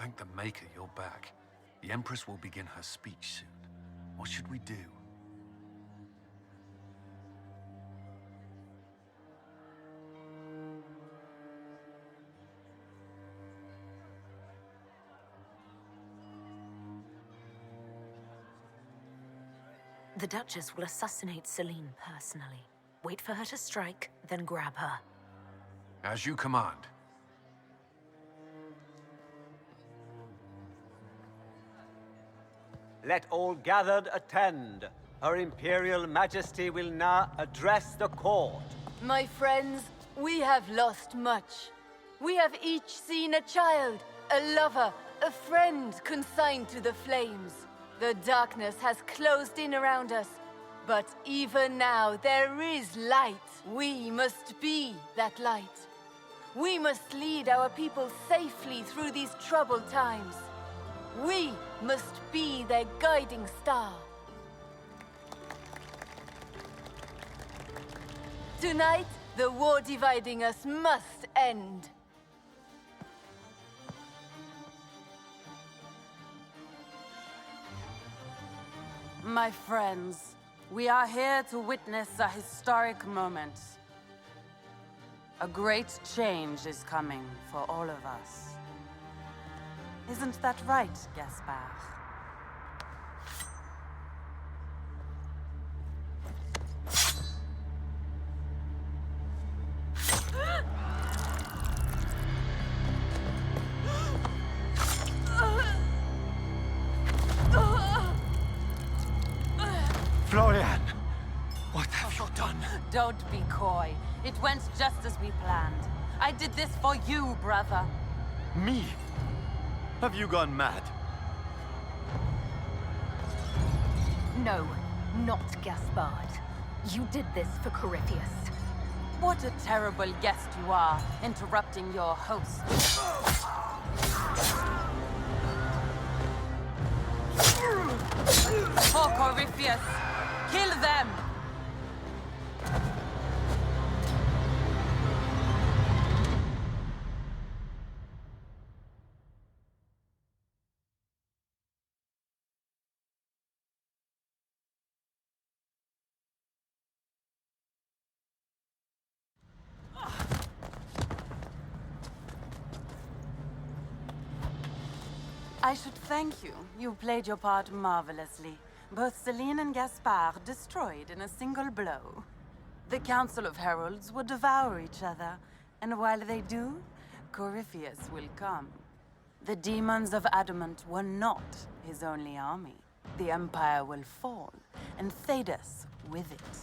Thank the Maker you're back. The Empress will begin her speech soon. What should we do? The Duchess will assassinate Celine personally. Wait for her to strike, then grab her. As you command. Let all gathered attend. Her Imperial Majesty will now address the court. My friends, we have lost much. We have each seen a child, a lover, a friend consigned to the flames. The darkness has closed in around us, but even now there is light. We must be that light. We must lead our people safely through these troubled times. We must be their guiding star. Tonight, the war dividing us must end. My friends, we are here to witness a historic moment. A great change is coming for all of us. Isn't that right, Gaspard? Florian! What have you done? Don't be coy. It went just as we planned. I did this for you, brother. Me? Have you gone mad? No, not Gaspard. You did this for Corypheus. What a terrible guest you are, interrupting your host. For Corypheus! Kill them! I should thank you. You played your part marvelously. Both Celine and Gaspard destroyed in a single blow. The Council of Heralds will devour each other, and while they do, Corypheus will come. The demons of Adamant were not his only army. The Empire will fall, and Thedas with it.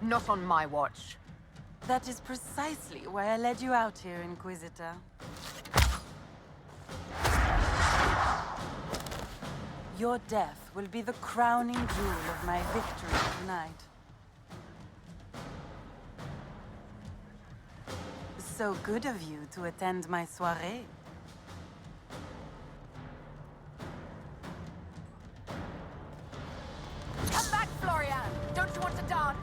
Not on my watch. That is precisely why I led you out here, Inquisitor. Your death will be the crowning jewel of my victory tonight. So good of you to attend my soirée. Come back, Florian! Don't you want to dance?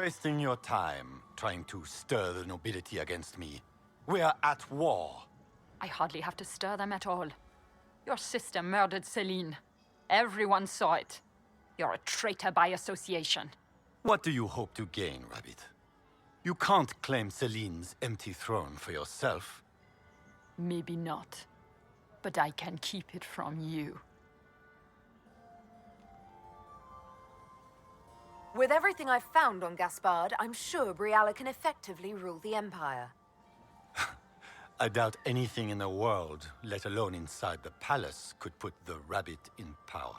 Wasting your time trying to stir the nobility against me. We are at war. I hardly have to stir them at all. Your sister murdered Celine. Everyone saw it. You're a traitor by association. What do you hope to gain, Rabbit? You can't claim Celine's empty throne for yourself. Maybe not. But I can keep it from you. With everything I've found on Gaspard, I'm sure Briala can effectively rule the Empire. I doubt anything in the world, let alone inside the palace, could put the Rabbit in power.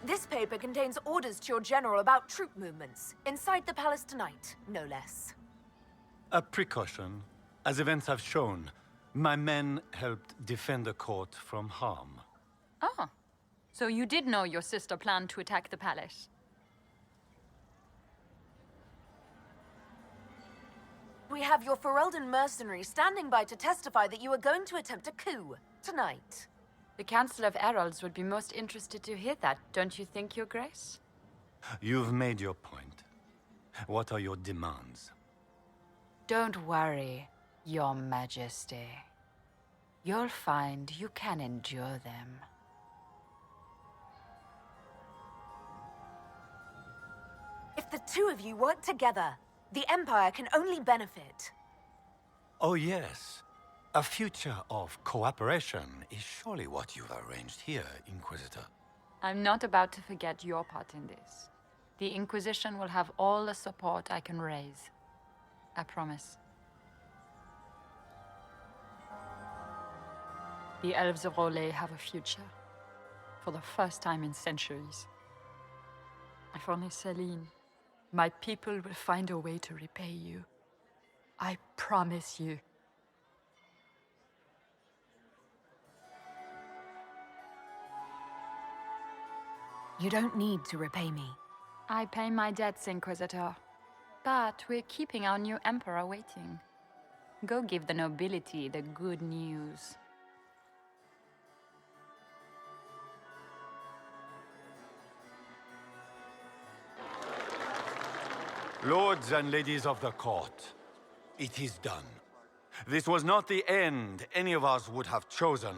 This paper contains orders to your general about troop movements. Inside the palace tonight, no less. A precaution. As events have shown, my men helped defend the court from harm. Oh. So you did know your sister planned to attack the palace? We have your Ferelden mercenaries standing by to testify that you are going to attempt a coup tonight. The Council of Heralds would be most interested to hear that, don't you think, Your Grace? You've made your point. What are your demands? Don't worry, Your Majesty. You'll find you can endure them. If the two of you work together, the Empire can only benefit. Oh yes. A future of cooperation is surely what you've arranged here, Inquisitor. I'm not about to forget your part in this. The Inquisition will have all the support I can raise. I promise. The Elves of Rolais have a future. For the first time in centuries. If only Celine, my people will find a way to repay you. I promise you. You don't need to repay me. I pay my debts, Inquisitor. But we're keeping our new Emperor waiting. Go give the nobility the good news. Lords and ladies of the court, it is done. This was not the end any of us would have chosen,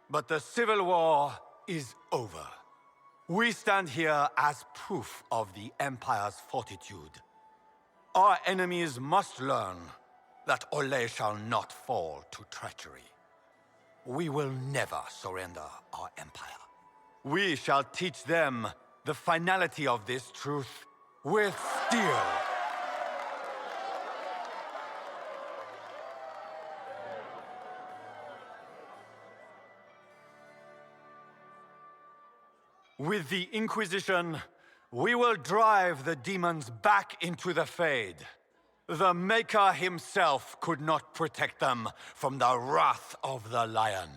but the civil war is over. We stand here as proof of the Empire's fortitude. Our enemies must learn that Olay shall not fall to treachery. We will never surrender our empire. We shall teach them the finality of this truth with steel. With the Inquisition, we will drive the demons back into the Fade. The Maker himself could not protect them from the wrath of the Lion.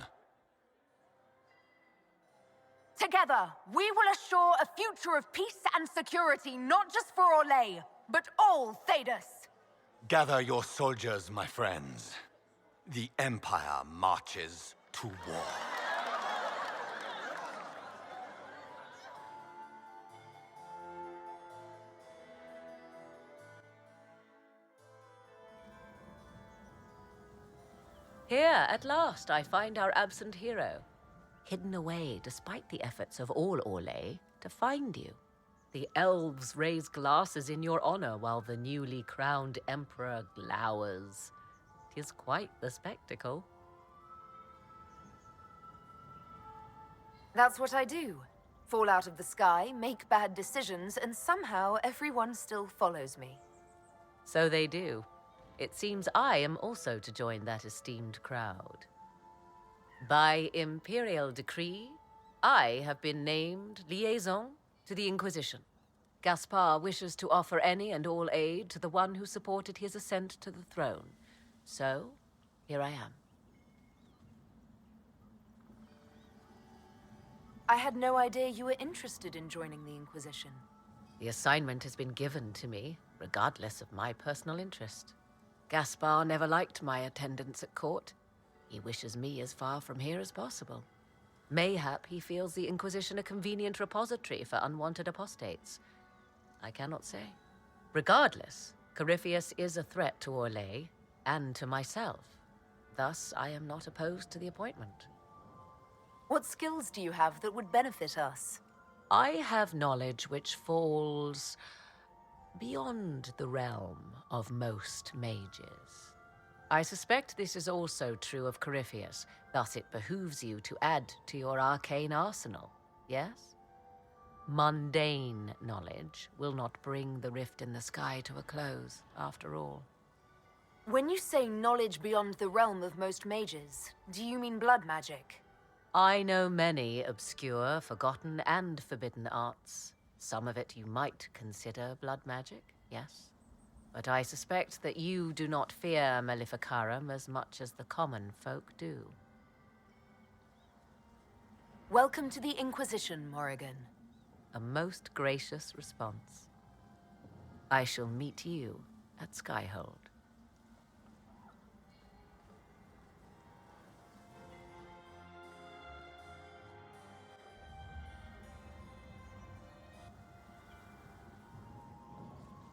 Together, we will assure a future of peace and security, not just for Olay, but all Thedas. Gather your soldiers, my friends. The Empire marches to war. Here, at last, I find our absent hero. Hidden away, despite the efforts of all Orlais, to find you. The elves raise glasses in your honor while the newly crowned emperor glowers. 'Tis quite the spectacle. That's what I do. Fall out of the sky, make bad decisions, and somehow everyone still follows me. So they do. It seems I am also to join that esteemed crowd. By imperial decree, I have been named liaison to the Inquisition. Gaspard wishes to offer any and all aid to the one who supported his ascent to the throne. So, here I am. I had no idea you were interested in joining the Inquisition. The assignment has been given to me, regardless of my personal interest. Gaspard never liked my attendance at court. He wishes me as far from here as possible. Mayhap he feels the Inquisition a convenient repository for unwanted apostates. I cannot say. Regardless, Corypheus is a threat to Orlais and to myself. Thus, I am not opposed to the appointment. What skills do you have that would benefit us? I have knowledge which falls beyond the realm of most mages. I suspect this is also true of Corypheus, thus it behooves you to add to your arcane arsenal, yes? Mundane knowledge will not bring the rift in the sky to a close, after all. When you say knowledge beyond the realm of most mages, do you mean blood magic? I know many obscure, forgotten, and forbidden arts. Some of it you might consider blood magic, yes? But I suspect that you do not fear Maleficarum as much as the common folk do. Welcome to the Inquisition, Morrigan. A most gracious response. I shall meet you at Skyhold.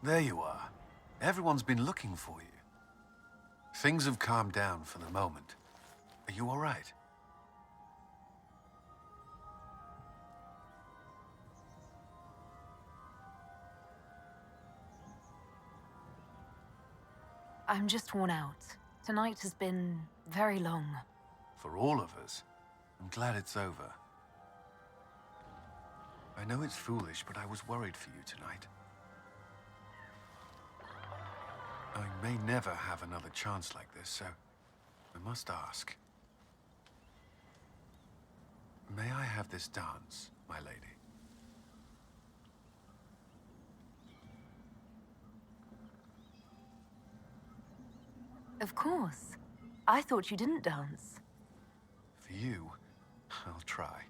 There you are. Everyone's been looking for you. Things have calmed down for the moment. Are you all right? I'm just worn out. Tonight has been very long. For all of us. I'm glad it's over. I know it's foolish, but I was worried for you tonight. I may never have another chance like this, so I must ask. May I have this dance, my lady? Of course. I thought you didn't dance. For you, I'll try.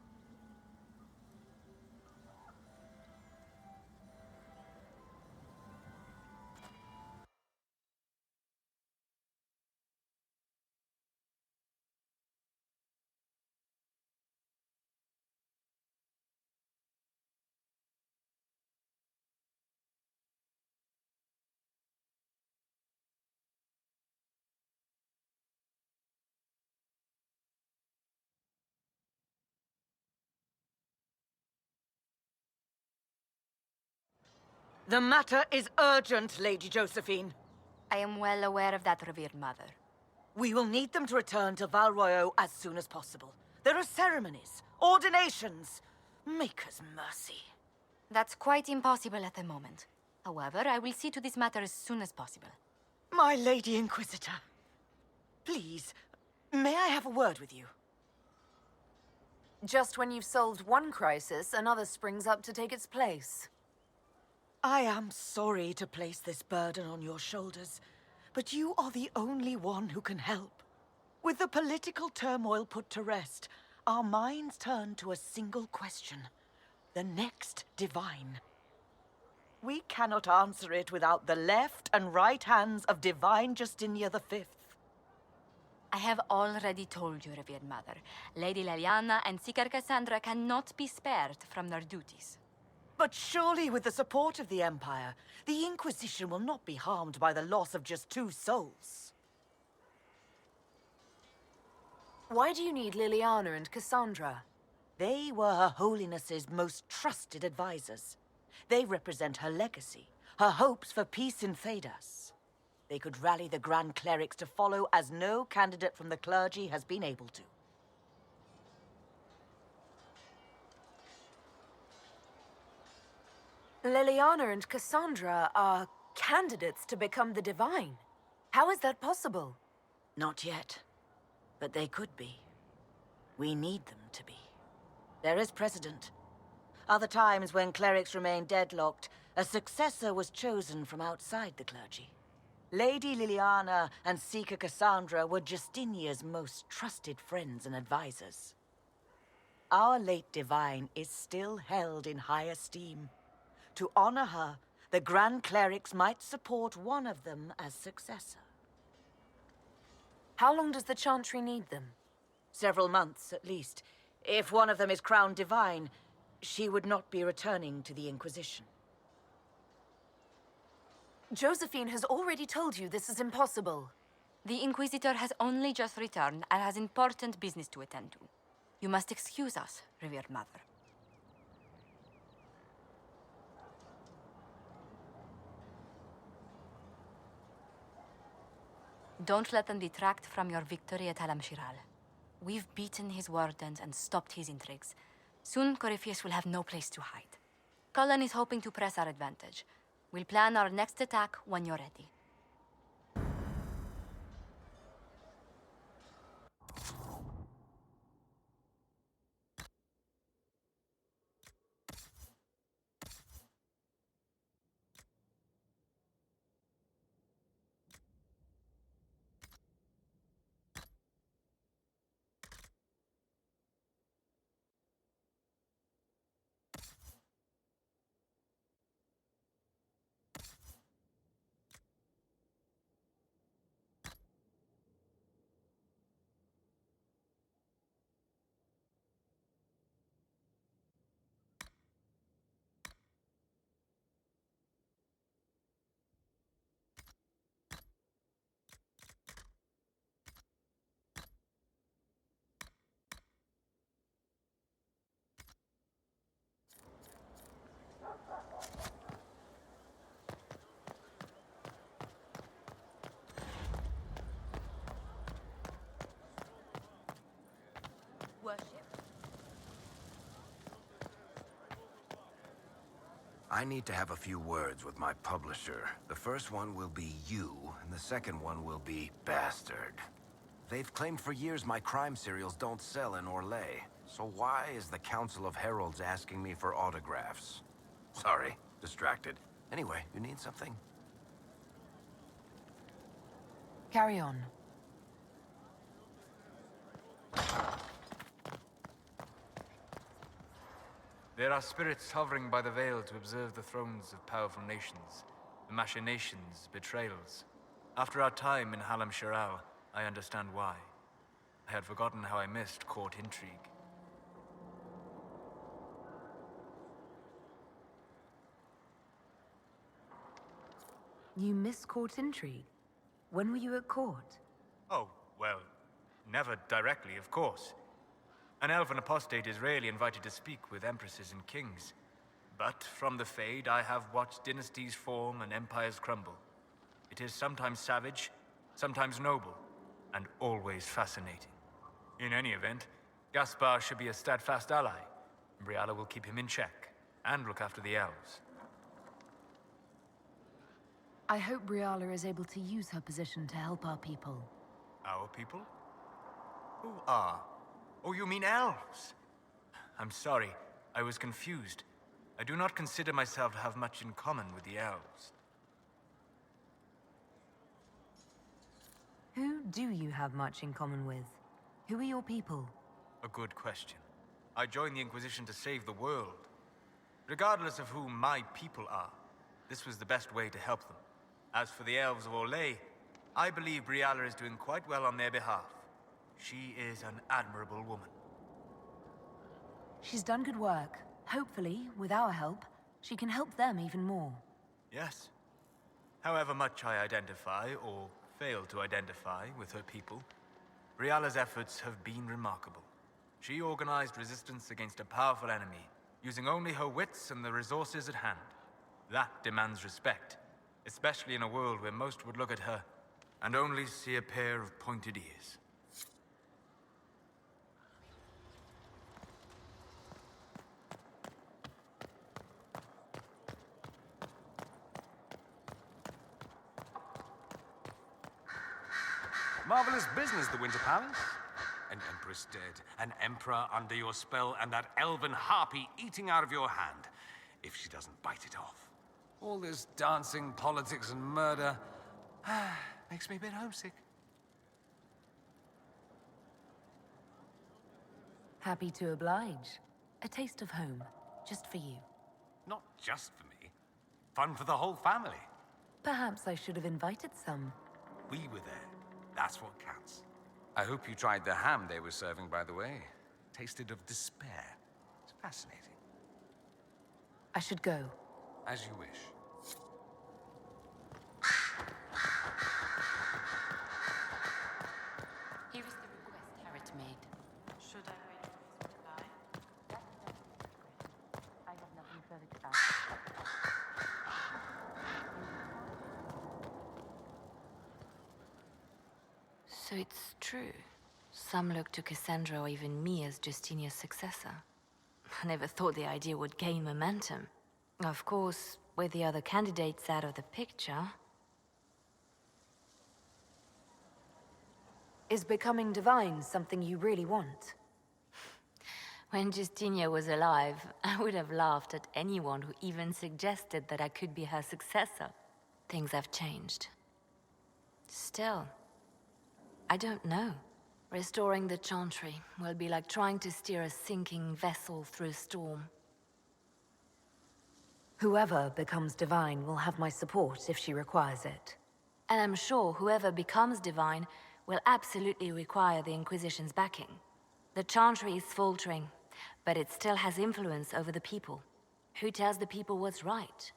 The matter is urgent, Lady Josephine. I am well aware of that, revered mother. We will need them to return to Val Royeaux as soon as possible. There are ceremonies, ordinations. Make us mercy. That's quite impossible at the moment. However, I will see to this matter as soon as possible. My Lady Inquisitor, please, may I have a word with you? Just when you've solved one crisis, another springs up to take its place. I am sorry to place this burden on your shoulders, but you are the only one who can help. With the political turmoil put to rest, our minds turn to a single question: the next divine. We cannot answer it without the left and right hands of Divine Justinia V. I have already told you, revered mother. Lady Leliana and Seeker Cassandra cannot be spared from their duties. But surely with the support of the Empire, the Inquisition will not be harmed by the loss of just 2 souls. Why do you need Liliana and Cassandra? They were Her Holiness's most trusted advisors. They represent her legacy, her hopes for peace in Thedas. They could rally the Grand Clerics to follow as no candidate from the clergy has been able to. Liliana and Cassandra are candidates to become the Divine. How is that possible? Not yet, but they could be. We need them to be. There is precedent. Other times when clerics remained deadlocked, a successor was chosen from outside the clergy. Lady Liliana and Seeker Cassandra were Justinia's most trusted friends and advisors. Our late Divine is still held in high esteem. To honor her, the Grand Clerics might support one of them as successor. How long does the Chantry need them? Several months, at least. If one of them is crowned divine, she would not be returning to the Inquisition. Josephine has already told you this is impossible. The Inquisitor has only just returned and has important business to attend to. You must excuse us, revered mother. Don't let them detract from your victory at Alam-Shiral. We've beaten his wardens and stopped his intrigues. Soon, Corypheus will have no place to hide. Cullen is hoping to press our advantage. We'll plan our next attack when you're ready. I need to have a few words with my publisher. The first one will be you, and the second one will be Bastard. They've claimed for years my crime serials don't sell in Orlais. So why is the Council of Heralds asking me for autographs? Sorry, distracted. Anyway, you need something? Carry on. There are spirits hovering by the veil to observe the thrones of powerful nations, the machinations, betrayals. After our time in Halam-Shiral, I understand why. I had forgotten how I missed court intrigue. You miss court intrigue? When were you at court? Oh, well, never directly, of course. An elven apostate is rarely invited to speak with empresses and kings. But from the Fade, I have watched dynasties form and empires crumble. It is sometimes savage, sometimes noble, and always fascinating. In any event, Gaspar should be a steadfast ally. Briala will keep him in check, and look after the elves. I hope Briala is able to use her position to help our people. Our people? Who are? Oh, you mean elves? I'm sorry, I was confused. I do not consider myself to have much in common with the elves. Who do you have much in common with? Who are your people? A good question. I joined the Inquisition to save the world. Regardless of who my people are, this was the best way to help them. As for the elves of Orlais, I believe Briala is doing quite well on their behalf. She is an admirable woman. She's done good work. Hopefully, with our help, she can help them even more. Yes. However much I identify, or fail to identify, with her people, Briala's efforts have been remarkable. She organized resistance against a powerful enemy, using only her wits and the resources at hand. That demands respect, especially in a world where most would look at her and only see a pair of pointed ears. Marvelous business, the Winter Palace. An empress dead, an emperor under your spell, and that elven harpy eating out of your hand, if she doesn't bite it off. All this dancing, politics, and murder makes me a bit homesick. Happy to oblige. A taste of home, just for you. Not just for me. Fun for the whole family. Perhaps I should have invited some. We were there. That's what counts. I hope you tried the ham they were serving, by the way. Tasted of despair. It's fascinating. I should go. As you wish. Here is the request Harriet made. Should I wait for his reply? I have nothing further to add. So it's true. Some look to Cassandra or even me as Justinia's successor. I never thought the idea would gain momentum. Of course, with the other candidates out of the picture... Is becoming divine something you really want? When Justinia was alive, I would have laughed at anyone who even suggested that I could be her successor. Things have changed. Still, I don't know. Restoring the Chantry will be like trying to steer a sinking vessel through a storm. Whoever becomes divine will have my support if she requires it. And I'm sure whoever becomes divine will absolutely require the Inquisition's backing. The Chantry is faltering, but it still has influence over the people. Who tells the people what's right?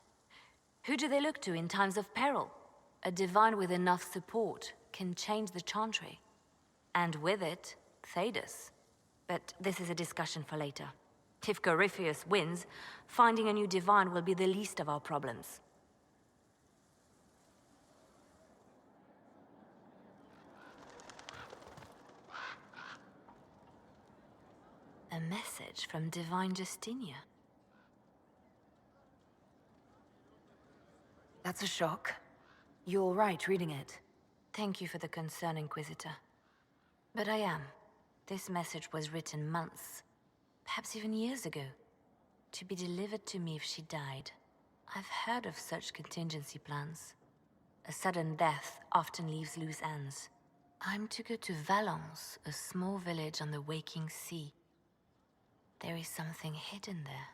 Who do they look to in times of peril? A divine with enough support can change the Chantry. And with it, Thedas. But this is a discussion for later. If Corypheus wins, finding a new divine will be the least of our problems. A message from Divine Justinia. That's a shock. You're all right reading it. Thank you for the concern, Inquisitor. But I am. This message was written months, perhaps even years ago, to be delivered to me if she died. I've heard of such contingency plans. A sudden death often leaves loose ends. I'm to go to Valence, a small village on the waking sea. There is something hidden there.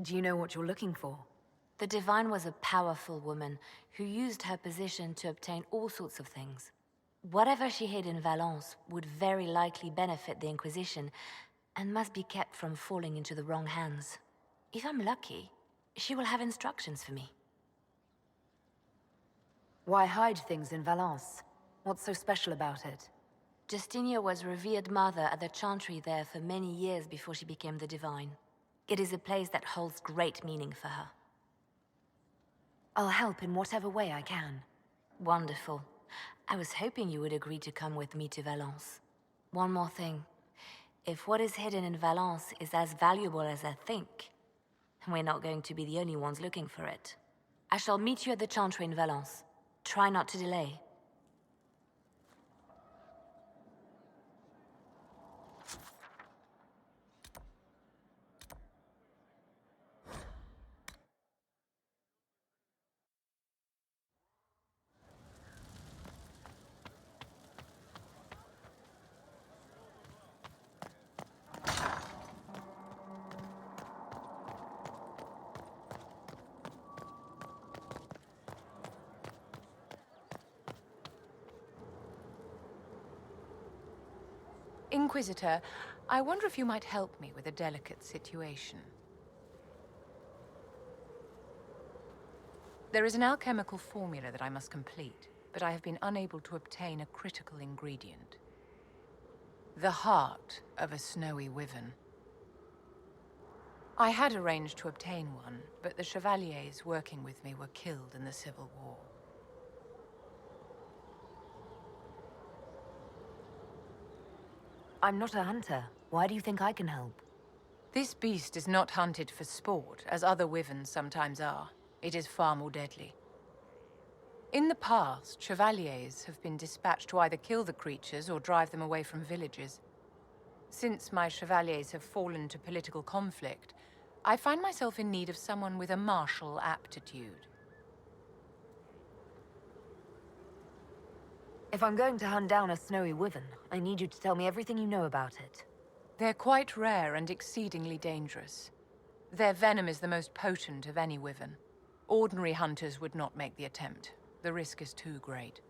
Do you know what you're looking for? The Divine was a powerful woman who used her position to obtain all sorts of things. Whatever she hid in Valence would very likely benefit the Inquisition and must be kept from falling into the wrong hands. If I'm lucky, she will have instructions for me. Why hide things in Valence? What's so special about it? Justinia was revered mother at the Chantry there for many years before she became the Divine. It is a place that holds great meaning for her. I'll help in whatever way I can. Wonderful. I was hoping you would agree to come with me to Valence. One more thing. If what is hidden in Valence is as valuable as I think, we're not going to be the only ones looking for it. I shall meet you at the Chantry in Valence. Try not to delay. Inquisitor, I wonder if you might help me with a delicate situation. There is an alchemical formula that I must complete, but I have been unable to obtain a critical ingredient. The heart of a snowy wyvern. I had arranged to obtain one, but the chevaliers working with me were killed in the Civil War. I'm not a hunter. Why do you think I can help? This beast is not hunted for sport, as other wyverns sometimes are. It is far more deadly. In the past, chevaliers have been dispatched to either kill the creatures or drive them away from villages. Since my chevaliers have fallen to political conflict, I find myself in need of someone with a martial aptitude. If I'm going to hunt down a snowy wyvern, I need you to tell me everything you know about it. They're quite rare and exceedingly dangerous. Their venom is the most potent of any wyvern. Ordinary hunters would not make the attempt. The risk is too great.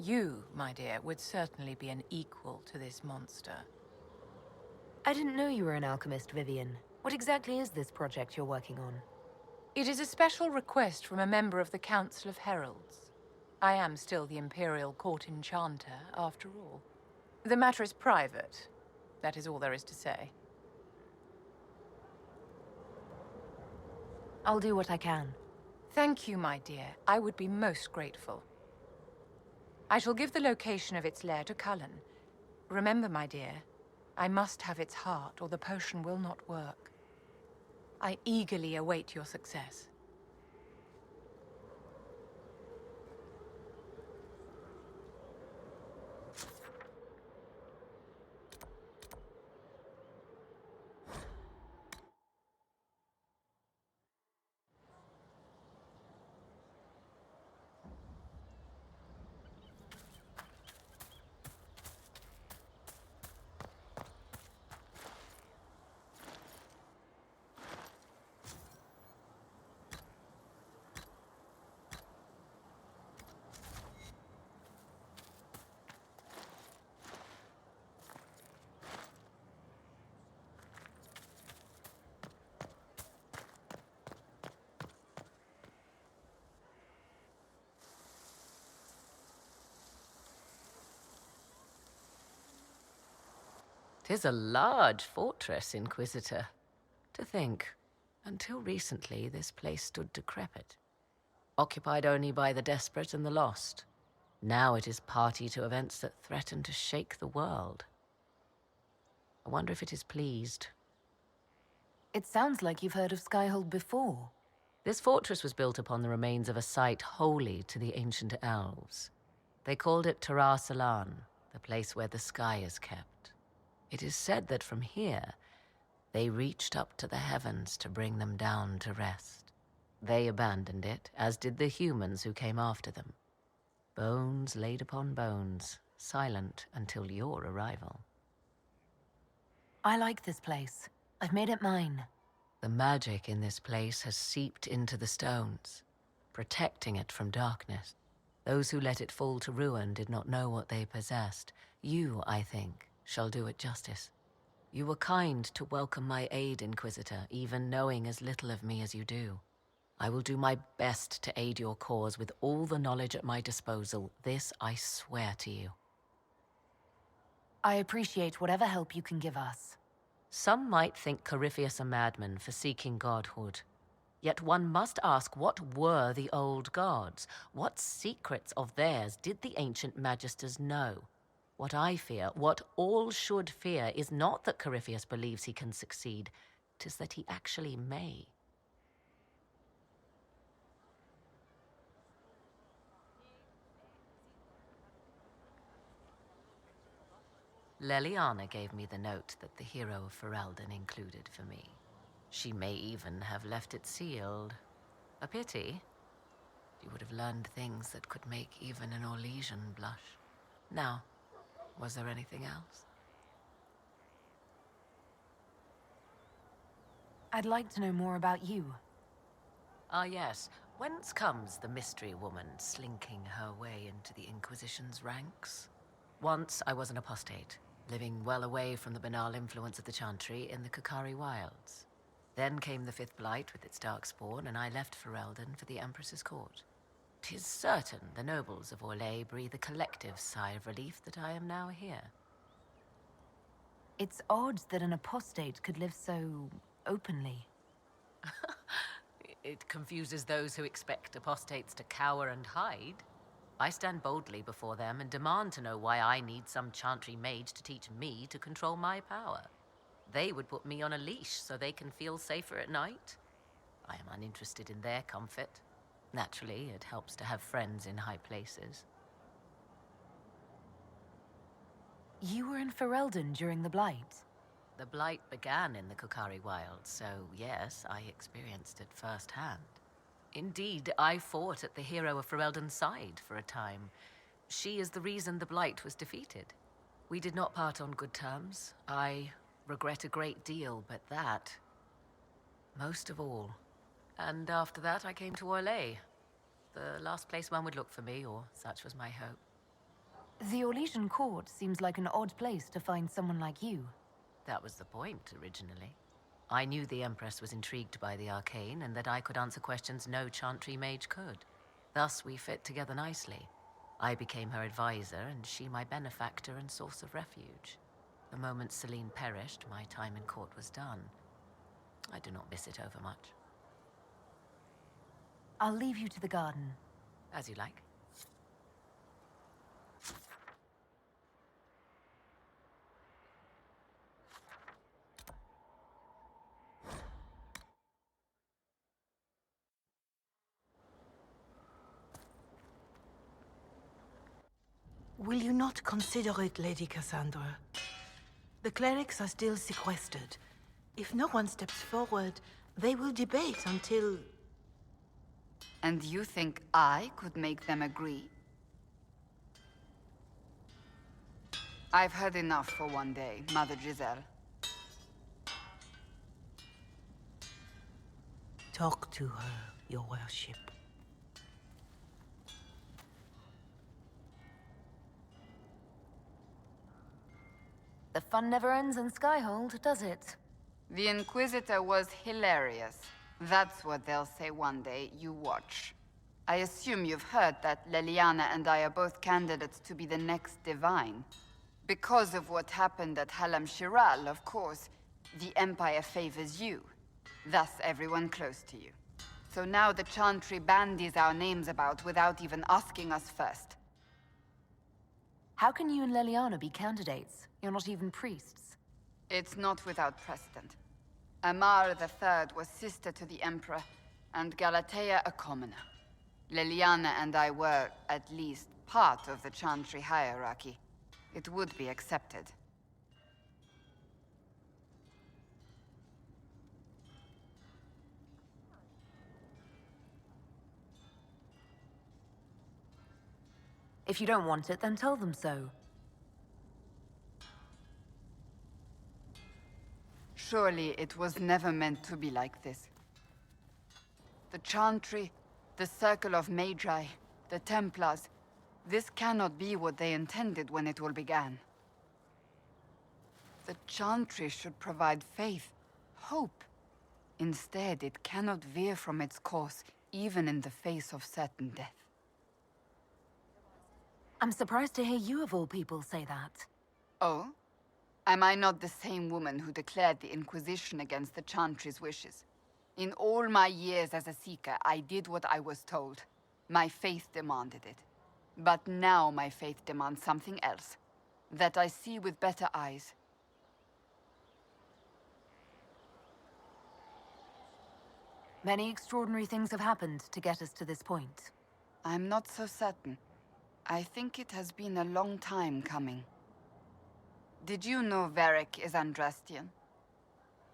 You, my dear, would certainly be an equal to this monster. I didn't know you were an alchemist, Vivian. What exactly is this project you're working on? It is a special request from a member of the Council of Heralds. I am still the Imperial Court Enchanter, after all. The matter is private. That is all there is to say. I'll do what I can. Thank you, my dear. I would be most grateful. I shall give the location of its lair to Cullen. Remember, my dear, I must have its heart, or the potion will not work. I eagerly await your success. "'Tis a large fortress, Inquisitor. To think, until recently this place stood decrepit, occupied only by the desperate and the lost. Now it is party to events that threaten to shake the world. I wonder if it is pleased." It sounds like you've heard of Skyhold before. This fortress was built upon the remains of a site holy to the ancient elves. They called it Tarar Salan, the place where the sky is kept. It is said that from here, they reached up to the heavens to bring them down to rest. They abandoned it, as did the humans who came after them. Bones laid upon bones, silent until your arrival. I like this place. I've made it mine. The magic in this place has seeped into the stones, protecting it from darkness. Those who let it fall to ruin did not know what they possessed. You, I think, shall do it justice. You were kind to welcome my aid, Inquisitor, even knowing as little of me as you do. I will do my best to aid your cause with all the knowledge at my disposal. This I swear to you. I appreciate whatever help you can give us. Some might think Corypheus a madman for seeking godhood. Yet one must ask, what were the old gods? What secrets of theirs did the ancient magisters know? What I fear, what all should fear, is not that Corypheus believes he can succeed. 'Tis that he actually may. Leliana gave me the note that the hero of Ferelden included for me. She may even have left it sealed. A pity. She would have learned things that could make even an Orlesian blush. Now, was there anything else? I'd like to know more about you. Ah, yes. Whence comes the mystery woman slinking her way into the Inquisition's ranks? Once I was an apostate, living well away from the banal influence of the Chantry in the Kukari wilds. Then came the Fifth Blight with its darkspawn, and I left Ferelden for the Empress's court. 'Tis certain the nobles of Orlais breathe a collective sigh of relief that I am now here. It's odd that an apostate could live so openly. It confuses those who expect apostates to cower and hide. I stand boldly before them and demand to know why I need some Chantry mage to teach me to control my power. They would put me on a leash so they can feel safer at night. I am uninterested in their comfort. Naturally, it helps to have friends in high places. You were in Ferelden during the Blight. The Blight began in the Kukari wilds, so yes, I experienced it firsthand. Indeed, I fought at the hero of Ferelden's side for a time. She is the reason the Blight was defeated. We did not part on good terms. I regret a great deal, but that, most of all. And after that, I came to Orlais. The last place one would look for me, or such was my hope. The Orlesian court seems like an odd place to find someone like you. That was the point, originally. I knew the Empress was intrigued by the arcane, and that I could answer questions no Chantry mage could. Thus, we fit together nicely. I became her advisor, and she my benefactor and source of refuge. The moment Celine perished, my time in court was done. I do not miss it overmuch. I'll leave you to the garden. As you like. Will you not consider it, Lady Cassandra? The clerics are still sequestered. If no one steps forward, they will debate until... And you think I could make them agree? I've had enough for one day, Mother Giselle. Talk to her, your worship. The fun never ends in Skyhold, does it? The Inquisitor was hilarious. That's what they'll say one day, you watch. I assume you've heard that Leliana and I are both candidates to be the next Divine. Because of what happened at Halam Shiral, of course, the Empire favors you. Thus, everyone close to you. So now the Chantry bandies our names about without even asking us first. How can you and Leliana be candidates? You're not even priests. It's not without precedent. Amar III was sister to the Emperor, and Galatea a commoner. Leliana and I were, at least, part of the Chantry hierarchy. It would be accepted. If you don't want it, then tell them so. Surely it was never meant to be like this. The Chantry, the Circle of Magi, the Templars, this cannot be what they intended when it all began. The Chantry should provide faith, hope. Instead, it cannot veer from its course, even in the face of certain death. I'm surprised to hear you of all people say that. Oh? Am I not the same woman who declared the Inquisition against the Chantry's wishes? In all my years as a Seeker, I did what I was told. My faith demanded it. But now my faith demands something else. That I see with better eyes. Many extraordinary things have happened to get us to this point. I'm not so certain. I think it has been a long time coming. Did you know Varric is Andrastian?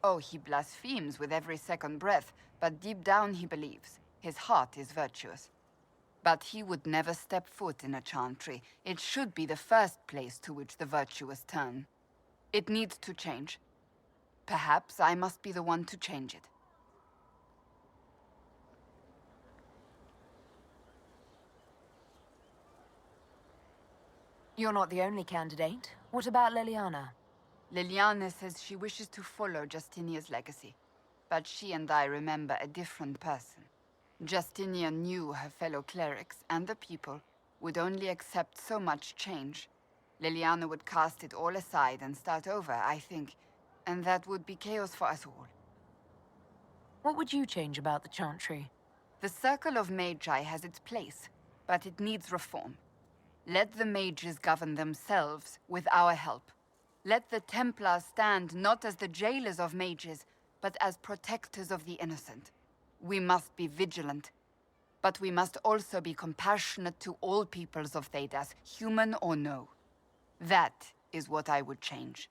Oh, he blasphemes with every second breath, but deep down he believes. His heart is virtuous. But he would never step foot in a Chantry. It should be the first place to which the virtuous turn. It needs to change. Perhaps I must be the one to change it. You're not the only candidate. What about Leliana? Leliana says she wishes to follow Justinia's legacy. But she and I remember a different person. Justinia knew her fellow clerics and the people would only accept so much change. Leliana would cast it all aside and start over, I think. And that would be chaos for us all. What would you change about the Chantry? The Circle of Magi has its place, but it needs reform. Let the mages govern themselves with our help. Let the Templars stand not as the jailers of mages, but as protectors of the innocent. We must be vigilant, but we must also be compassionate to all peoples of Thedas, human or no. That is what I would change.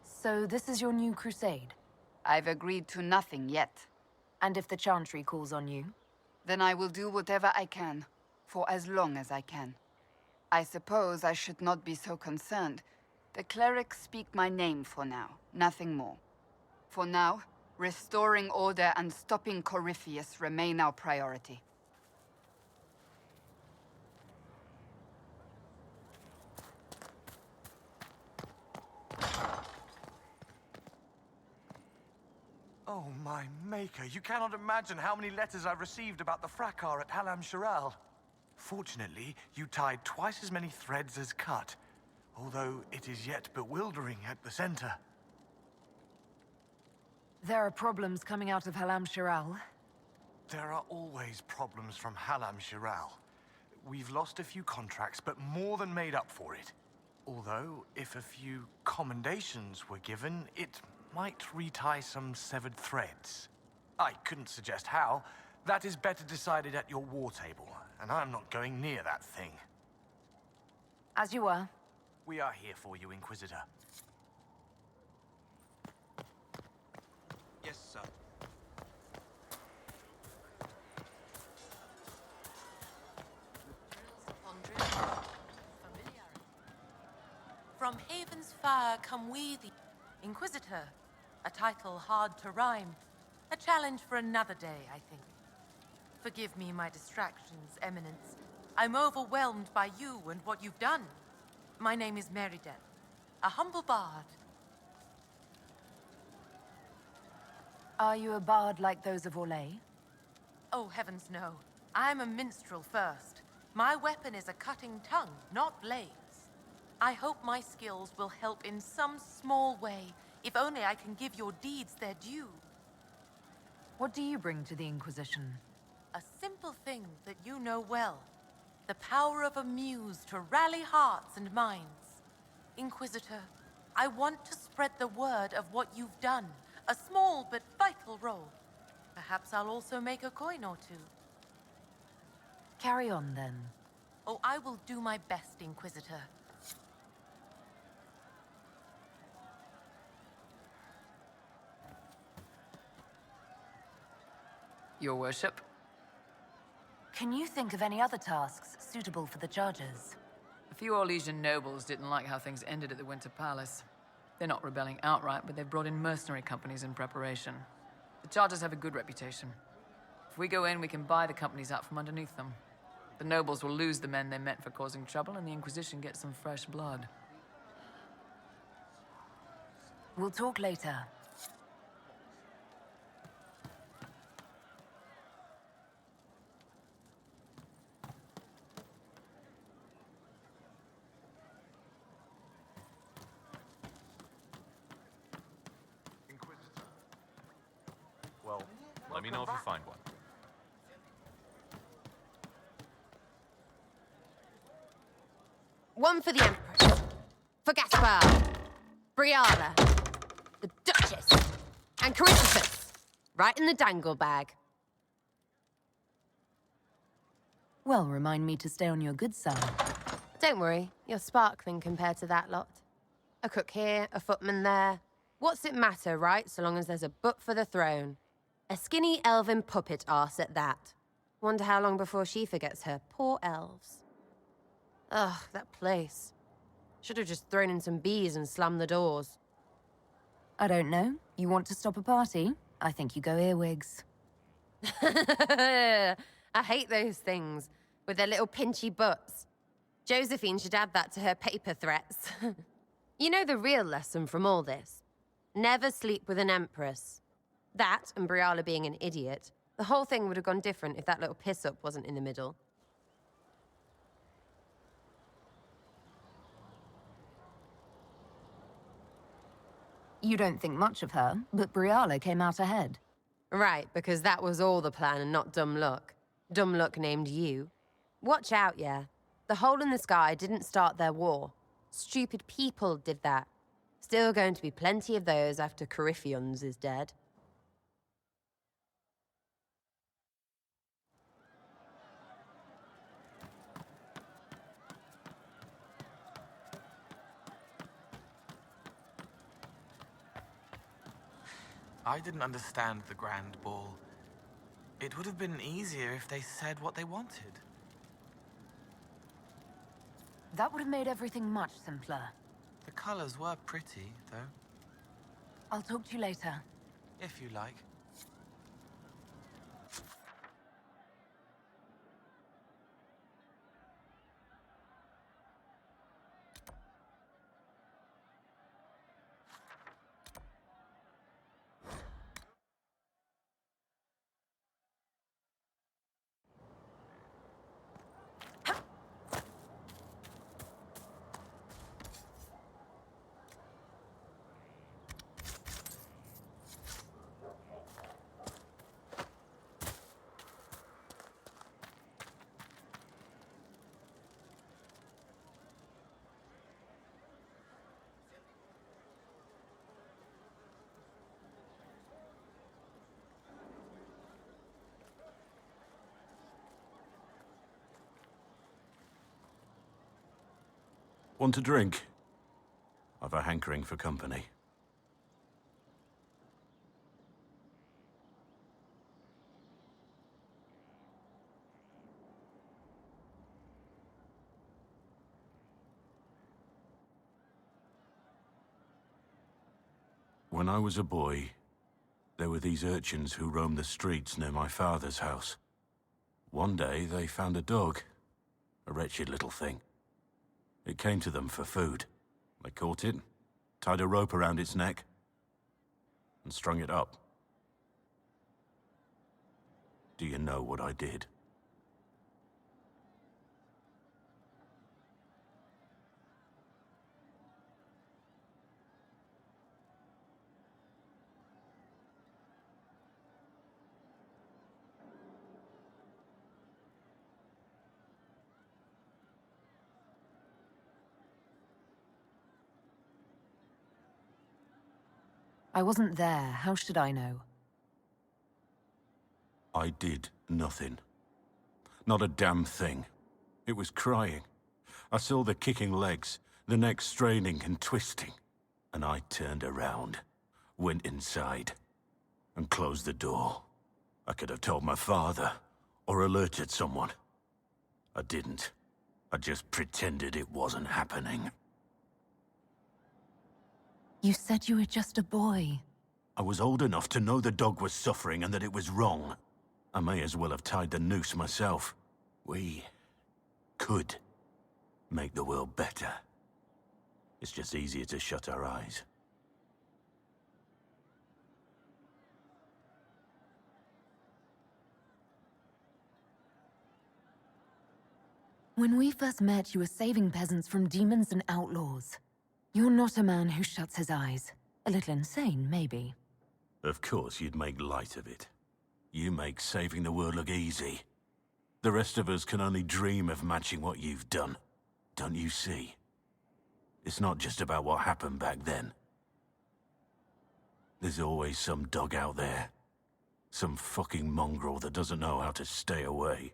So this is your new crusade? I've agreed to nothing yet. And if the Chantry calls on you? Then I will do whatever I can, for as long as I can. I suppose I should not be so concerned. The clerics speak my name for now, nothing more. For now, restoring order and stopping Corypheus remain our priority. Oh, my maker, you cannot imagine how many letters I've received about the fracas at Halam Shiral. Fortunately, you tied twice as many threads as cut, although it is yet bewildering at the center. There are problems coming out of Halam Shiral. There are always problems from Halam Shiral. We've lost a few contracts, but more than made up for it. Although, if a few commendations were given, it might retie some severed threads. I couldn't suggest how. That is better decided at your war table, and I'm not going near that thing. As you were. We are here for you, Inquisitor. Yes, sir. From havens far come we, the Inquisitor. A title hard to rhyme. A challenge for another day, I think. Forgive me my distractions, Eminence. I'm overwhelmed by you and what you've done. My name is Meriden, a humble bard. Are you a bard like those of Orlais? Oh, heavens no. I'm a minstrel first. My weapon is a cutting tongue, not blades. I hope my skills will help in some small way, if only I can give your deeds their due. What do you bring to the Inquisition? A simple thing that you know well. The power of a muse to rally hearts and minds. Inquisitor, I want to spread the word of what you've done. A small but vital role. Perhaps I'll also make a coin or two. Carry on, then. Oh, I will do my best, Inquisitor. Your worship? Can you think of any other tasks suitable for the charges? A few Orlesian nobles didn't like how things ended at the Winter Palace. They're not rebelling outright, but they've brought in mercenary companies in preparation. The charges have a good reputation. If we go in, we can buy the companies out from underneath them. The nobles will lose the men they meant for causing trouble, and the Inquisition gets some fresh blood. We'll talk later. Well, let me know if you find one. One for the Empress. For Gaspard. Briala. The Duchess. And Coryphus. Right in the dangle bag. Well, remind me to stay on your good side. Don't worry, you're sparkling compared to that lot. A cook here, a footman there. What's it matter, right, so long as there's a butt for the throne? A skinny elven puppet arse at that. Wonder how long before she forgets her poor elves. Ugh, that place. Should have just thrown in some bees and slammed the doors. I don't know. You want to stop a party? I think you go earwigs. I hate those things, with their little pinchy butts. Josephine should add that to her paper threats. You know the real lesson from all this? Never sleep with an empress. That, and Briala being an idiot, the whole thing would have gone different if that little piss-up wasn't in the middle. You don't think much of her, but Briala came out ahead. Right, because that was all the plan and not dumb luck. Dumb luck named you. Watch out, yeah. The hole in the sky didn't start their war. Stupid people did that. Still going to be plenty of those after Coryphions is dead. I didn't understand the Grand Ball. It would have been easier if they said what they wanted. That would have made everything much simpler. The colors were pretty, though. I'll talk to you later. If you like. Want a drink? I've a hankering for company. When I was a boy, there were these urchins who roamed the streets near my father's house. One day, they found a dog. A wretched little thing. It came to them for food. They caught it, tied a rope around its neck, and strung it up. Do you know what I did? I wasn't there. How should I know? I did nothing. Not a damn thing. It was crying. I saw the kicking legs, the neck straining and twisting. And I turned around, went inside, and closed the door. I could have told my father, or alerted someone. I didn't. I just pretended it wasn't happening. You said you were just a boy. I was old enough to know the dog was suffering and that it was wrong. I may as well have tied the noose myself. We could make the world better. It's just easier to shut our eyes. When we first met, you were saving peasants from demons and outlaws. You're not a man who shuts his eyes. A little insane, maybe. Of course you'd make light of it. You make saving the world look easy. The rest of us can only dream of matching what you've done. Don't you see? It's not just about what happened back then. There's always some dog out there. Some fucking mongrel that doesn't know how to stay away.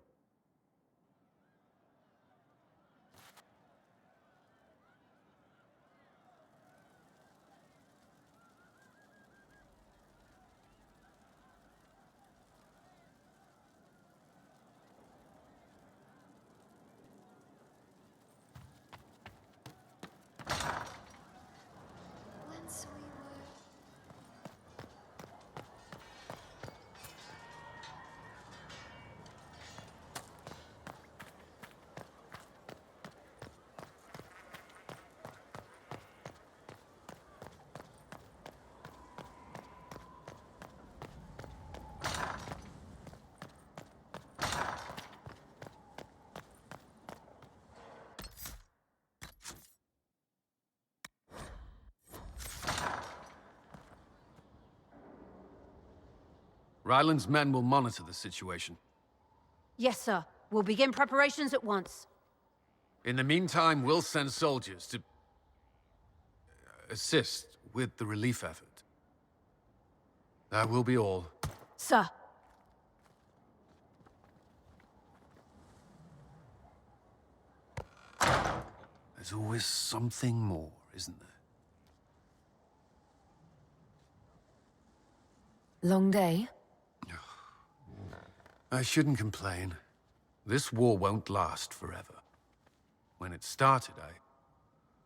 Ryland's men will monitor the situation. Yes, sir. We'll begin preparations at once. In the meantime, we'll send soldiers to assist with the relief effort. That will be all. Sir. There's always something more, isn't there? Long day? I shouldn't complain. This war won't last forever. When it started,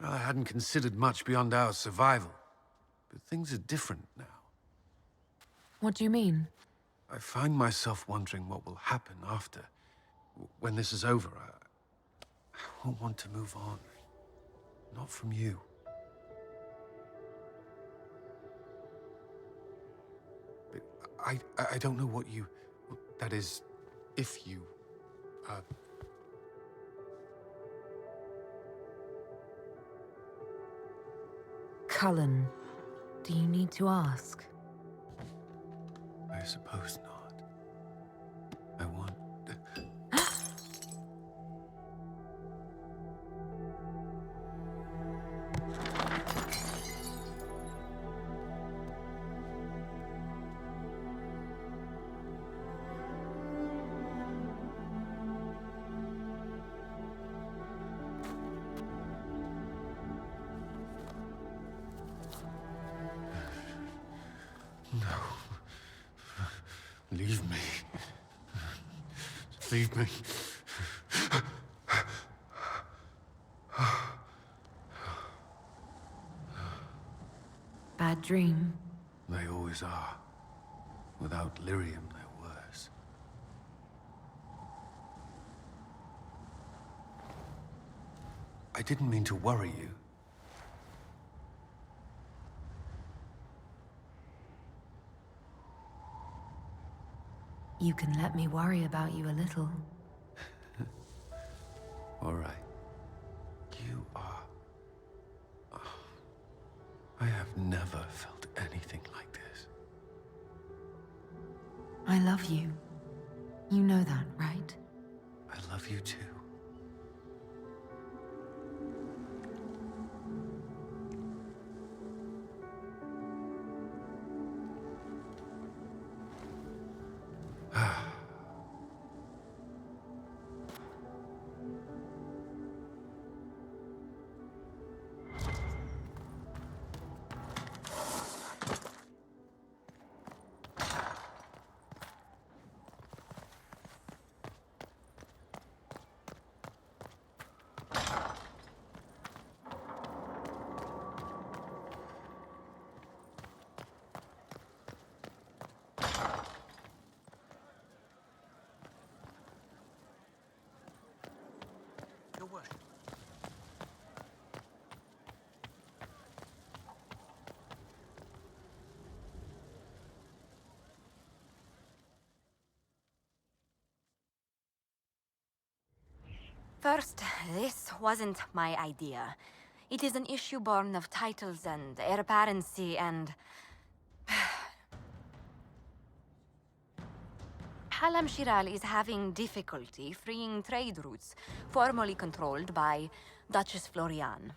I hadn't considered much beyond our survival. But things are different now. What do you mean? I find myself wondering what will happen after. When this is over, I won't want to move on. Not from you. But I don't know what you... That is, if you... Cullen, do you need to ask? I suppose not. I want... Leave me. Leave me. Bad dream. They always are. Without lyrium, they're worse. I didn't mean to worry you. You can let me worry about you a little. All right. You are... I have never felt anything like this. I love you. You know that, right? I love you too. First, this wasn't my idea. It is an issue born of titles and heir apparency and... Halam Shiral is having difficulty freeing trade routes formerly controlled by Duchess Florian.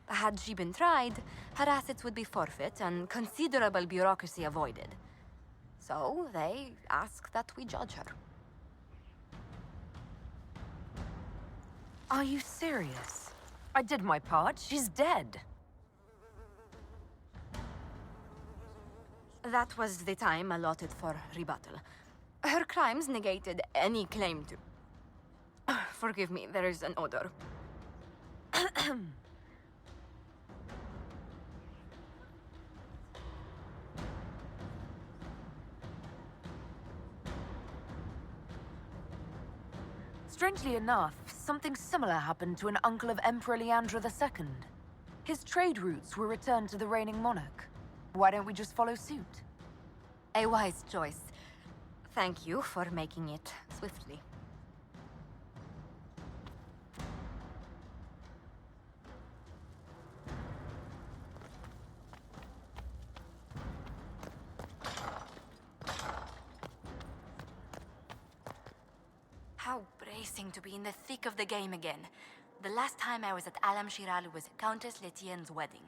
Had she been tried, her assets would be forfeit and considerable bureaucracy avoided. So they ask that we judge her. Are you serious? I did my part. She's dead. That was the time allotted for rebuttal. Her crimes negated any claim to... Forgive me, there is an odor. Strangely enough, something similar happened to an uncle of Emperor Leandra II. His trade routes were returned to the reigning monarch. Why don't we just follow suit? A wise choice. Thank you for making it swiftly. How bracing to be in the thick of the game again. The last time I was at Alam Shiral was Countess Letienne's wedding.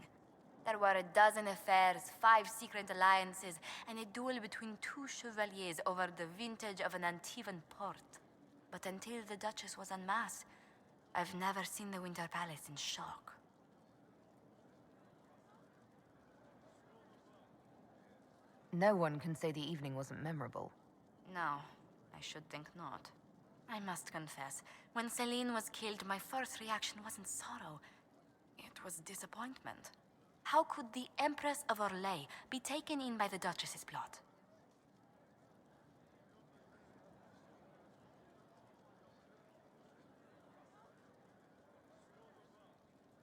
There were a dozen affairs, 5 secret alliances, and a duel between 2 chevaliers over the vintage of an Antivan port. But until the Duchess was en masse, I've never seen the Winter Palace in shock. No one can say the evening wasn't memorable. No, I should think not. I must confess, when Celine was killed, my first reaction wasn't sorrow. It was disappointment. How could the Empress of Orlais be taken in by the Duchess's plot?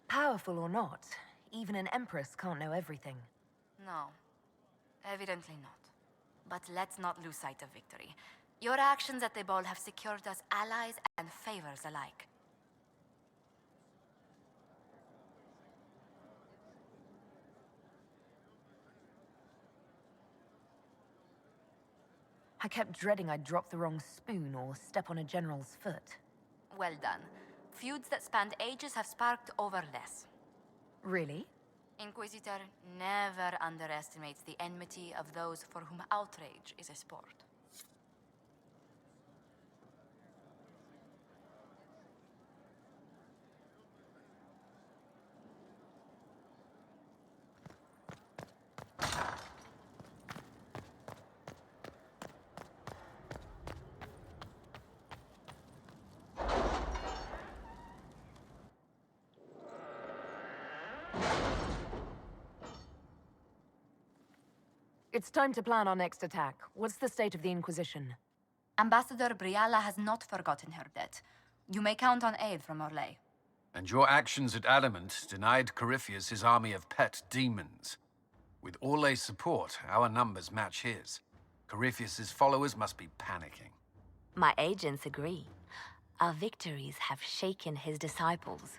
Powerful or not, even an empress can't know everything. No, evidently not. But let's not lose sight of victory. Your actions at the ball have secured us allies and favors alike. I kept dreading I'd drop the wrong spoon or step on a general's foot. Well done. Feuds that spanned ages have sparked over less. Really? Inquisitor never underestimates the enmity of those for whom outrage is a sport. It's time to plan our next attack. What's the state of the Inquisition? Ambassador Briala has not forgotten her debt. You may count on aid from Orlais. And your actions at Adamant denied Corypheus his army of pet demons. With Orlais' support, our numbers match his. Corypheus's followers must be panicking. My agents agree. Our victories have shaken his disciples.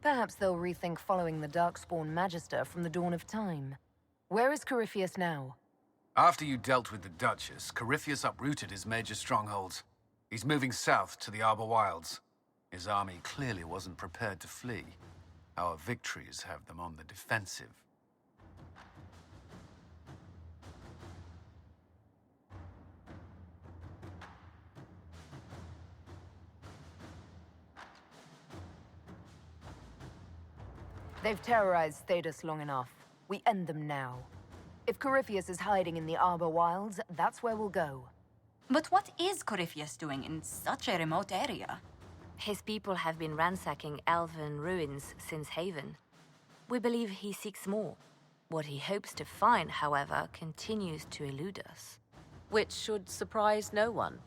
Perhaps they'll rethink following the Darkspawn Magister from the dawn of time. Where is Corypheus now? After you dealt with the Duchess, Corypheus uprooted his major strongholds. He's moving south to the Arbor Wilds. His army clearly wasn't prepared to flee. Our victories have them on the defensive. They've terrorized Thedas long enough. We end them now. If Corypheus is hiding in the Arbor Wilds, that's where we'll go. But what is Corypheus doing in such a remote area? His people have been ransacking elven ruins since Haven. We believe he seeks more. What he hopes to find, however, continues to elude us. Which should surprise no one.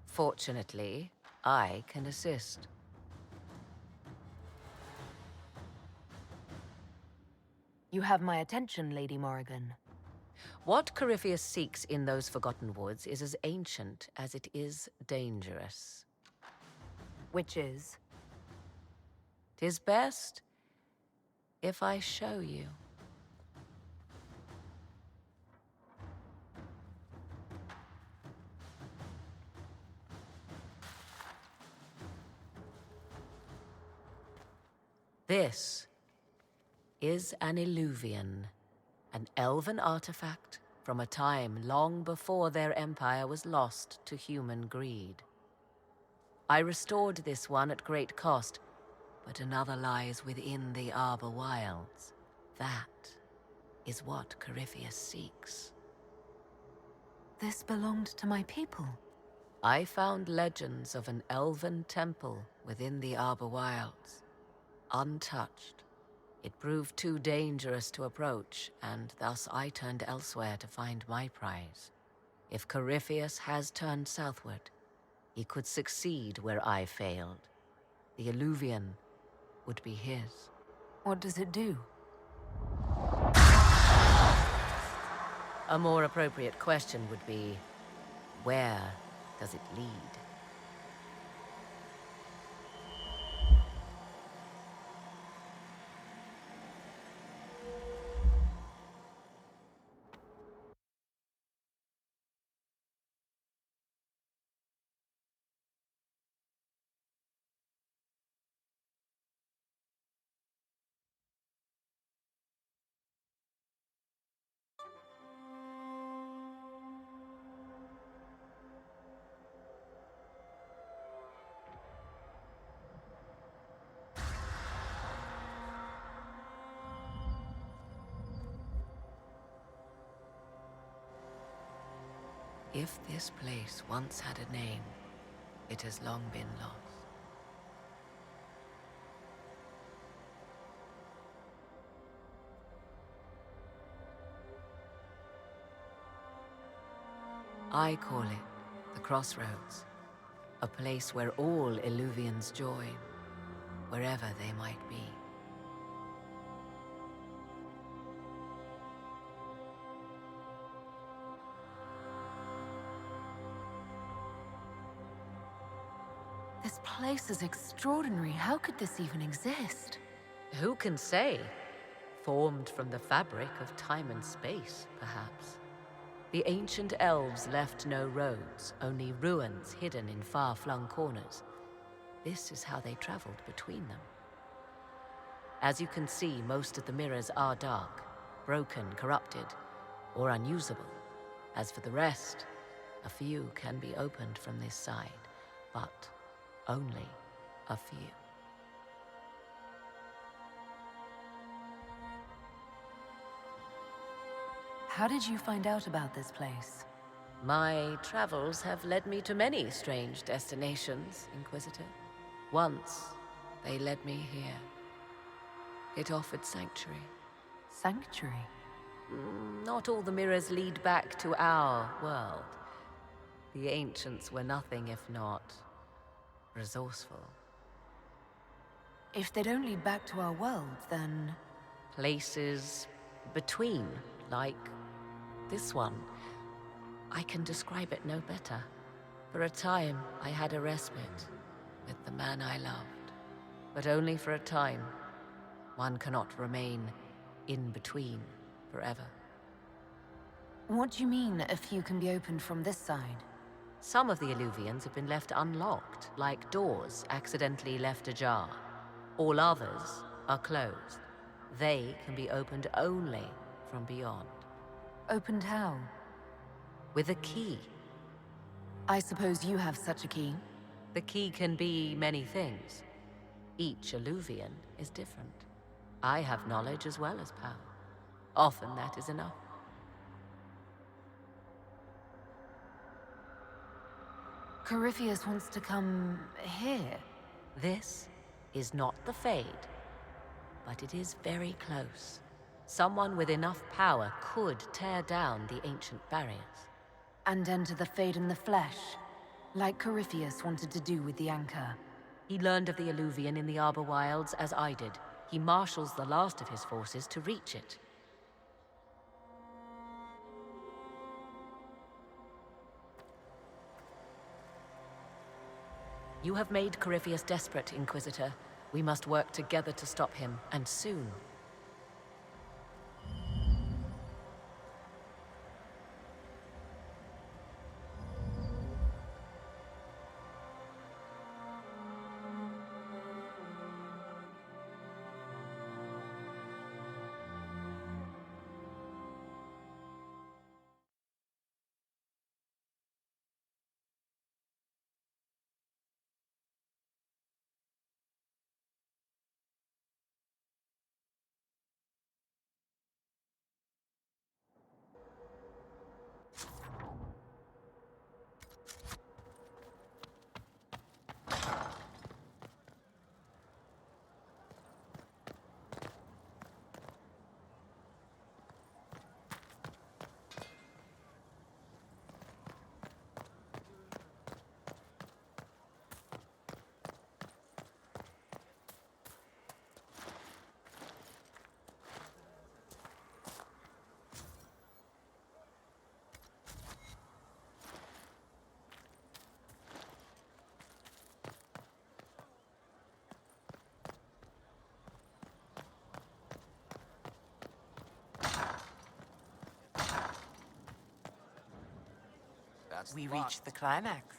Fortunately, I can assist. You have my attention, Lady Morrigan. What Corypheus seeks in those Forgotten Woods is as ancient as it is dangerous. Which is? 'Tis best if I show you. This is an Illuvian, an elven artifact from a time long before their empire was lost to human greed. I restored this one at great cost, but another lies within the Arbor Wilds. That is what Corypheus seeks. This belonged to my people. I found legends of an elven temple within the Arbor Wilds, untouched. It proved too dangerous to approach, and thus I turned elsewhere to find my prize. If Corypheus has turned southward, he could succeed where I failed. The Illuvian would be his. What does it do? A more appropriate question would be, where does it lead? If this place once had a name, it has long been lost. I call it the Crossroads, a place where all Illuvians join, wherever they might be. This place is extraordinary. How could this even exist? Who can say? Formed from the fabric of time and space, perhaps. The ancient elves left no roads, only ruins hidden in far-flung corners. This is how they traveled between them. As you can see, most of the mirrors are dark, broken, corrupted, or unusable. As for the rest, a few can be opened from this side, but only a few. How did you find out about this place? My travels have led me to many strange destinations, Inquisitor. Once, they led me here. It offered sanctuary. Sanctuary? Not all the mirrors lead back to our world. The ancients were nothing if not resourceful. If they don't lead back to our world, then... Places between, like this one. I can describe it no better. For a time, I had a respite with the man I loved. But only for a time. One cannot remain in between forever. What do you mean, a few can be opened from this side? Some of the Illuvians have been left unlocked, like doors accidentally left ajar. All others are closed. They can be opened only from beyond. Opened how? With a key. I suppose you have such a key? The key can be many things. Each Illuvian is different. I have knowledge as well as power. Often that is enough. Corypheus wants to come here. This is not the Fade, but it is very close. Someone with enough power could tear down the ancient barriers. And enter the Fade in the flesh, like Corypheus wanted to do with the Anchor. He learned of the Illuvian in the Arbor Wilds as I did. He marshals the last of his forces to reach it. You have made Corypheus desperate, Inquisitor. We must work together to stop him, and soon. We reached the climax.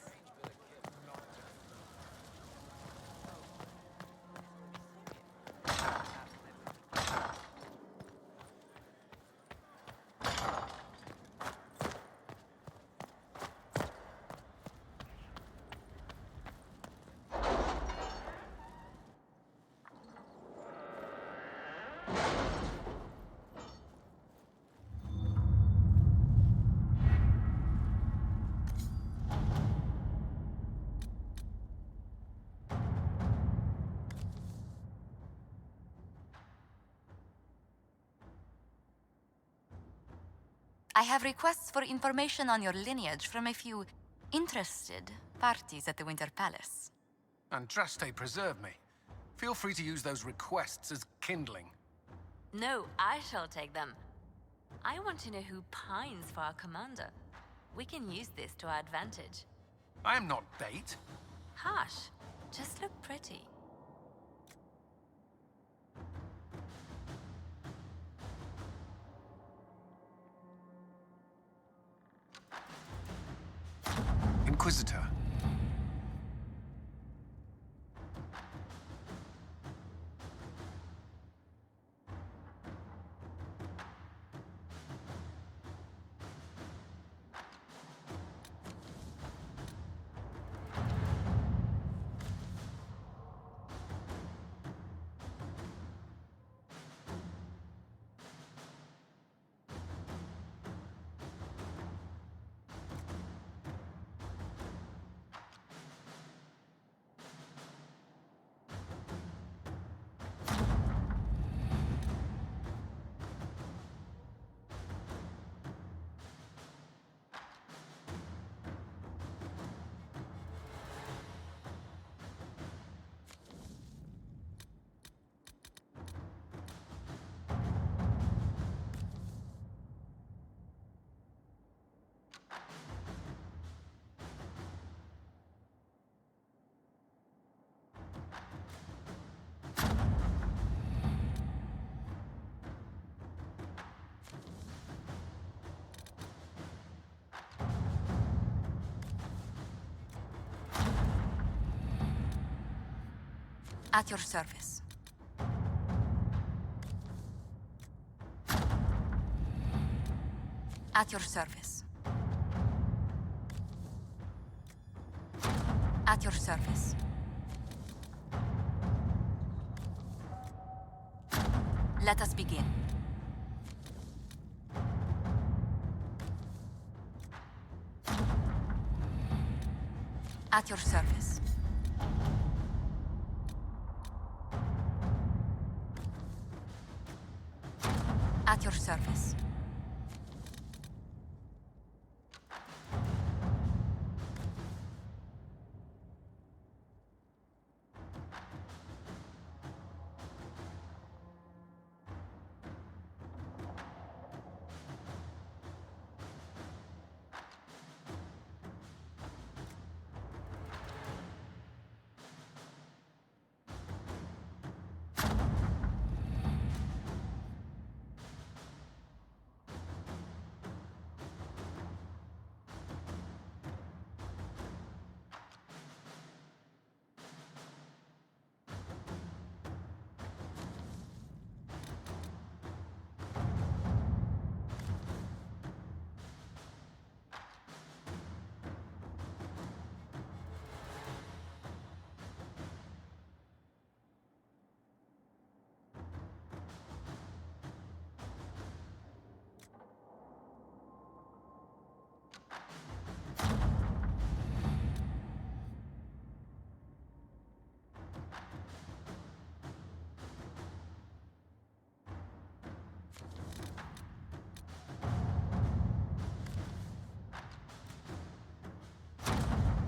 I have requests for information on your lineage from a few interested parties at the Winter Palace. Andraste, preserve me. Feel free to use those requests as kindling. No, I shall take them. I want to know who pines for our commander. We can use this to our advantage. I am not bait. Hush. Just look pretty. Inquisitor. At your service. At your service. At your service. Let us begin. At your service. At your service.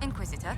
Inquisitor,